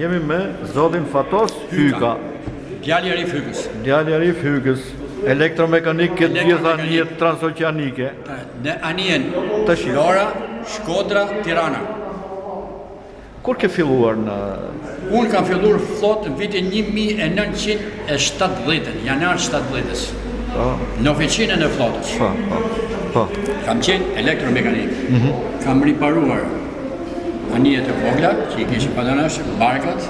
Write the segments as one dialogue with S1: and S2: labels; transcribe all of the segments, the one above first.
S1: Jemi me zotin Fatos Hyka.
S2: Djalja i Fykës.
S1: Djalja i Fykës, elektromekanik këtë gjitha njët transoceanike.
S2: Në anijen
S1: Tash.
S2: Vlora, Shkodra, Tirana.
S1: Kur ke filluar në...
S2: Unë kam filluar flotë në vitin 1970, janar 70-ës. Në oficinën e flotës.
S1: Po.
S2: Kam qenë elektromekanik. Kam riparuar anijet e vogla, që i kishin padanash, barkat,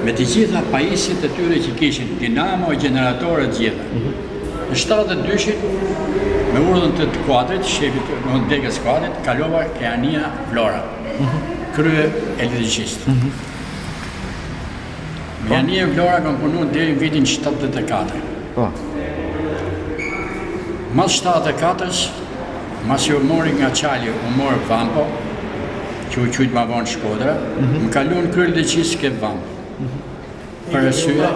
S2: me të gjitha pajisit të tyre që kishin dinamo e generatorët gjitha. Në 72-shin, me urdhën të kuadrit, shefit në degës kuadrit, kalova ke anija Vlora, krye elektricist. Me anija Vlora kam punu deri në vitin 74. Mas 74-s, mas që u mori nga qali, u mori Vampo, që u qujtë ma vonë Shkodra, më kalun krye elektricist ke Vampo. Për arsye,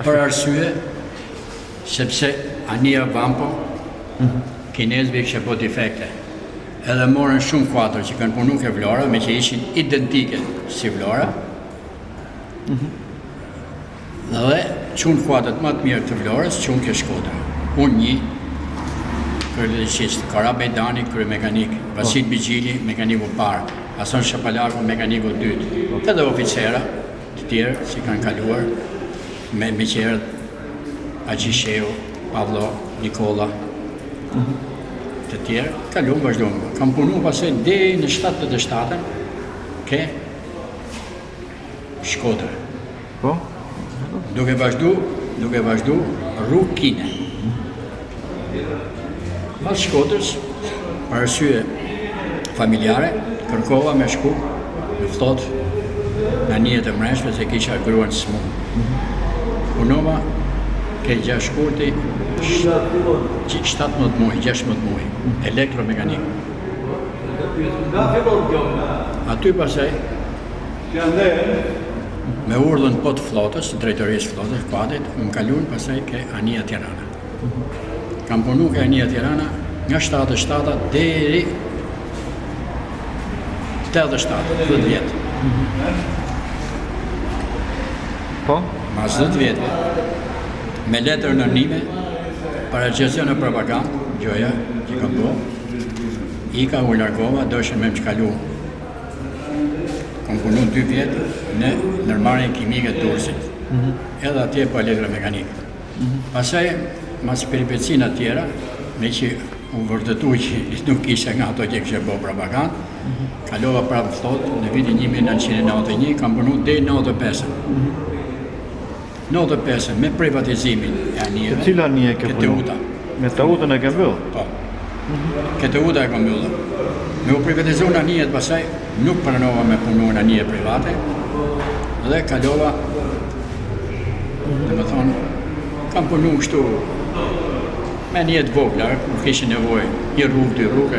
S2: për arsye, sepse anija Vampo, kinezëve kishe po defekte. Edhe morën shumë kuadrë që kanë punu ke Vlora, me që ishin identike si Vlora, dhe qunë kuadrët më të mirë të Vlorës, qunë ke Shkodra. Unë një, kërëleqist, Kara Bejdani, kërë mekanik, Vasil Bigjili, mekaniku parë, Hasan Shapalaku, mekaniku dytë, edhe oficera të tjerë që kanë kaluar, me qerët, Agjisheu, Pavlo, Nikola, të tjerë, kaluam vazhdojmë. Kam punu pasaj deri në 77-ën, ke Shkodra. Duke vazhdu rrugë Kine. Pas Shkodrës, për arsye familjare, kërkova me shku në flotë në anijet e mreshme se kisha gruan smu. Punova ke gjashkurti 17 muaj, 16 muaj, elektromekanik. Aty pasaj, me urdhën po të flotës, drejtorisë flotës, kuadrit, më kalun pasaj ke anija Tirana. Kam punu ke anija Tirana nga 77 deri 87, 10 vjetë. Mas 10 vjetë, me letër në nime, para gjëzën e propagandë, gjoja që kam po, ika u largova, doshin me më qkalu. Kam punu 2 vjetë në nërmarrjen kimike të Durrësit, edhe atje po elektromekanik. Pasaj, mas peripecina tjera, me që u vërtetu që nuk ishe nga ato që kështë bo propagandë, kalova prapë flotë në vitin 1991, kam punu deri 95. 95 me privatizimin e anijeve.
S1: Cila anije ke punu? Me Teutën e ke mbyllë?
S2: Po. Ke Teuta e ke mbyllë. Me u privatizu në anijet pasaj, nuk pranova me punu në anije private, dhe kalova, dhe me thonë, kam punu kështu me anije të vogla, nuk ishin nevoj, një rrugë, 2 rrugë,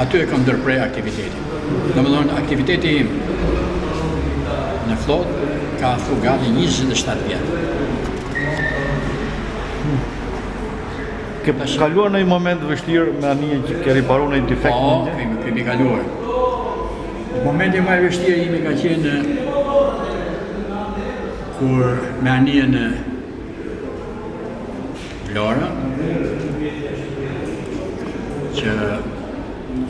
S2: aty e kam ndërprej aktivitetin. Dhe me thonë, aktiviteti im në flotë, ka thu gati 27 vjetë.
S1: Ke kaluar në një moment vështirë me anijen që ke riparu në një defekt?
S2: Po, kemi kaluar. Momenti më i vështirë imi ka qenë kur me anijen Vlora, që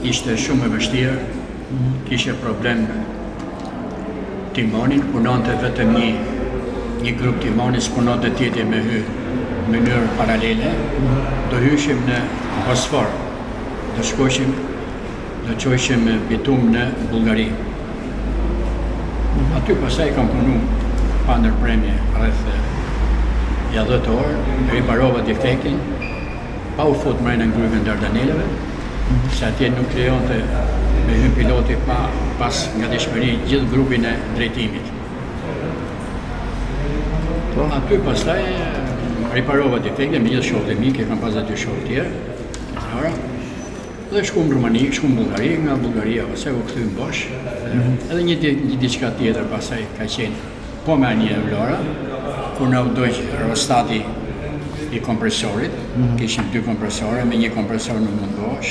S2: ishte shumë e vështirë, kishe problem timonin, punonte vetëm një grup timonis, punonte tjetër me hy në mënyrë paralele, do hyshim në Bosfor, do shkoshim, do qojshim bitum në Bullgari. Aty pasaj kam punu pa ndërpremje rreth 10 orë, riparova defektin, pa u fut mrejnë në grupin Dardaneleve, se atje nuk lejonte me hyn piloti pas nga dëshmëri gjithë grupin e drejtimit. Aty pastaj riparova defekte me gjithë shokët e mi, ke kam pas aty shokë tjerë, dhe shku në Rumani, shku në Bullgari, nga Bullgaria pasaj u këthy në Bosh, edhe një diçka tjetër pasaj ka qenë po me anije Vlora, kur në udojq rostati i kompresorit, kishim 2 kompresore, me një kompresor në mundosh,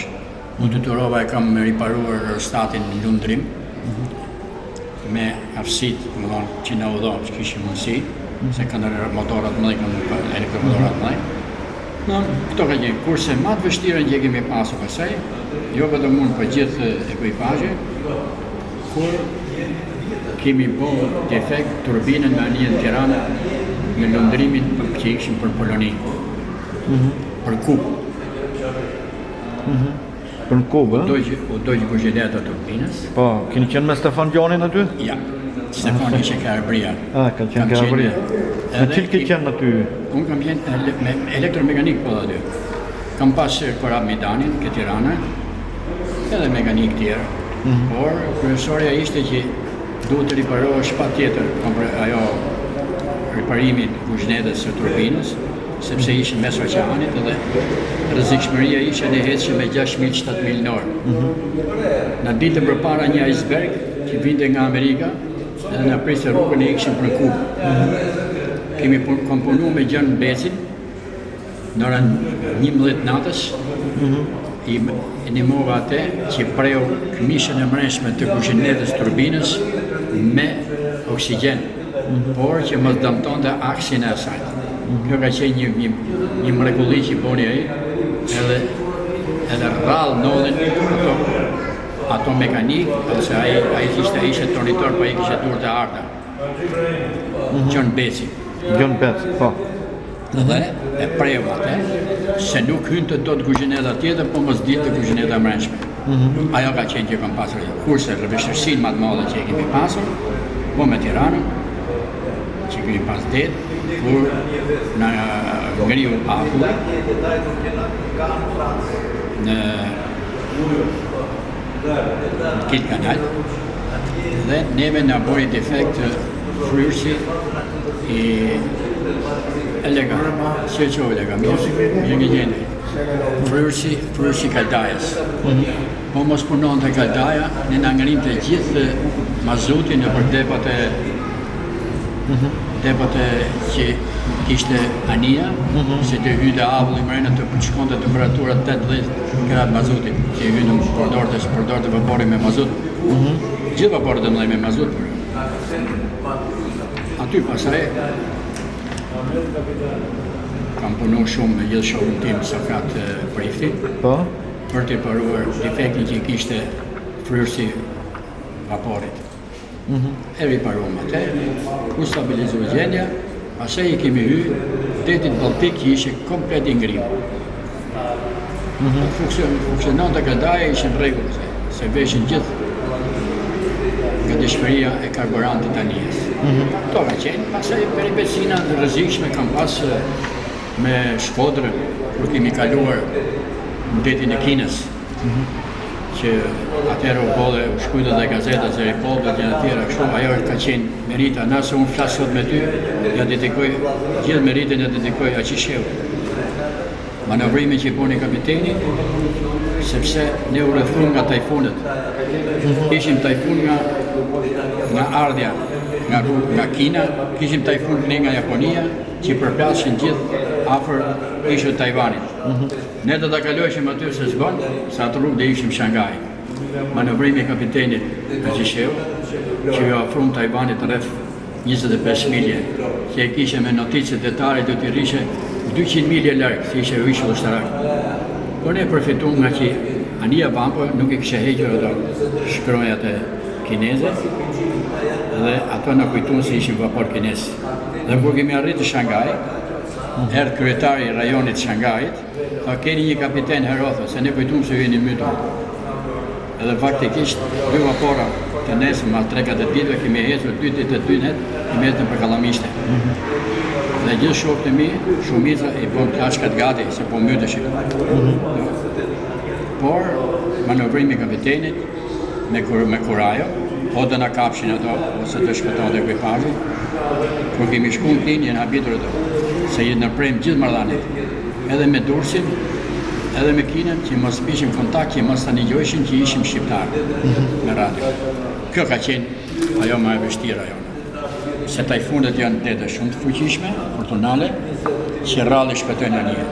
S2: Unë detyrova e kam riparuar statin në lundrim, me aftësitë, më thonë, që na udhon, që kishim mundësi, se kanë motorat më dhe, kanë elektromotorat më dhe. Këto ka qenë, kurse më të vështirën që kemi pasur pasaj, jo vetëm unë për gjithë ekuipazhi, kur kemi bërë defekt turbinën me anijën Tirana me lundrimin që ishim për Poloni, për Kubë.
S1: Për në Kubë,
S2: U dojë buzheleta turbinës.
S1: Po, keni qenë me Stefan Gjanin aty?
S2: Ja, Stefan ishe Karabria.
S1: Ka qenë Karabria. Në cilë ke qenë aty?
S2: Unë kam qenë me elektromekanik po dhe aty. Kam pas Korab Midanin, ke Tirana, edhe mekanik tjerë. Por, kryesorja ishte që duhet të riparohesh pa tjetër ajo riparimin kuzhnetës së turbinës, sepse ishin mes oqeanit edhe rrezikshmëria ishte ne ecshim me 6.000-7.000 në orë. Na dilte përpara një iceberg që vinte nga Amerika edhe na priste rrugën e ikshim për Kubë. Kemi komponuar me Gjan Becin në orën 11 natës. I ndihmova atë që preu këmishën e mrenshme të kuzhinetës turbinës me oksigjen, por që mos dëmtonte aksin e asaj. Kjo ka qenë një mrekulli që boni ai, edhe rrallë nodhin ato mekanik, ose ai ishte tornitor, pa i kishte durë të arta. Gjon Beci.
S1: Gjon Beci, po.
S2: Dhe e preu atë, se nuk hynte dot kuzhineta tjetër, po mos dilte kuzhineta mrenshme. Ajo ka qenë që kam pasur, kurse vështirësinë më të madhe që kemi pasur, po me Tiranën, që kemi pas det, kur në ngriu aku në Kill Kanal, dhe neve në bori defekt fryrësi i elega, që elega, mirë një gjende. Fryrësi kaldajas. Po mos punon të kaldaja, ne në ngrim të gjithë mazutin në për depote që kishte anija, se të hyjde avull i mrena të shkonte temperaturat 80 gradë mazutit, që i hyjnë përdorte vapori me mazut. Gjithë vaporët e mëdhej me mazut. Aty pasaj, kam punu shumë me gjithë shokun tim Sakat Prifti, për të paruar defektin që kishte fryrësi vaporit. E riparuam atë, u stabilizua gjendja, pastaj i kemi hyrë detin Baltik që ishte komplet i ngritur. Funksiononte kaldaja, ishin rregull, se veshin gjithë nga dëshmëria e karburantit anijës. Kto ka qenë, pastaj peripecina të rrezikshme kam pas me Shkodrën, kur kemi kaluar në detin e Kinës, që atëherë u bolle, u shkujtë dhe gazetat, zeri polbet, gjëra tjera, kështu, ajo ka qenë merita, nëse unë flasë sot me ty, ja dedikoj, gjithë meritën ja dedikoj Aqisheu. Manovrimin që i boni kapiteni, sepse ne u rrethum nga tajfunet. Kishim tajfun nga ardhja, nga Kina, kishim tajfun nga Japonia, që përplashin gjithë afër ishte Tajvanit. Ne do ta kalojshim aty se s'bën, sa atë rrugë do ishim Shanghai. Manovrimi i kapitenit Aqisheu, që ju ofron Tajvanit rreth 25 milje, që e kishe me notice detale do t'i rrishe 200 milje larg, si ishte ishull ushtarak. Por ne përfituam nga që anija Vampo nuk i kishe hequr ato shkronjat e kineze, dhe ato na kujtuan se ishin vapor kinez. Dhe kur kemi arritur Shanghai, erdhi kryetari i rajonit Shanghait, tha keni një kapiten herotho, se ne kujtuam se jeni mytur. Edhe faktikisht dy vapora të nesër mas 3-4 ditëve kemi ecur 2 ditë të dynet, kemi ecur për Kallamishte. Dhe gjithë shokët e mi, shumica i bëm plashkat gati, se po myteshin. Por manovrimi i kapitenit me kurajo, o të na kapshin ato, ose të shpëton dhe ekuipazhi. Kur kemi shku në Kinë, jenë habitur ato, se jenë në prejmë gjithë marrëdhëniet, edhe me Durrësin, edhe me Kinën, që mos bishim kontakt, që mos tani gjojshin që ishim shqiptarë me radio. Kjo ka qenë ajo më e vështirë ajo. Se tajfunet janë dete shumë të fuqishme, fortunale, që rralli shpëtojnë anije.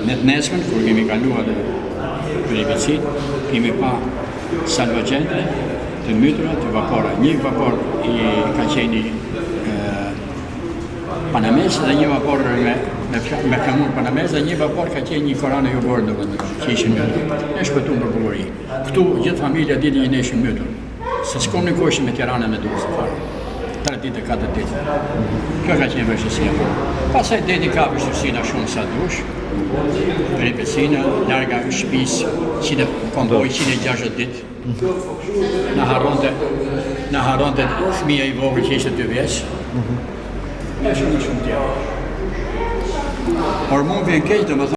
S2: Ne të nesmen, kur kemi kaluar dhe peripecit, kemi pa salvagente të mytura, të vapora. Një vapor ka qeni Panamez dhe një vapor me flamur Panamez dhe një vapor ka qenë një korane jugor që ishin mytur. Ne shpëtuam për bulluri. Këtu gjithë familja ditë një ne ishin mytur. Se s'komunikojshin me Tiranën me Durrës fare. 3 ditë, 4 ditë. Kjo ka qenë vështirësia. Pastaj deti ka vështirësina shumë sa dush. Peripecina, larga shtëpisë, konvoj 160 ditë. Na harronte fëmia i vogël që ishte 2 vjeç. Shumë tjerë. Por mund vjen keq, domethënë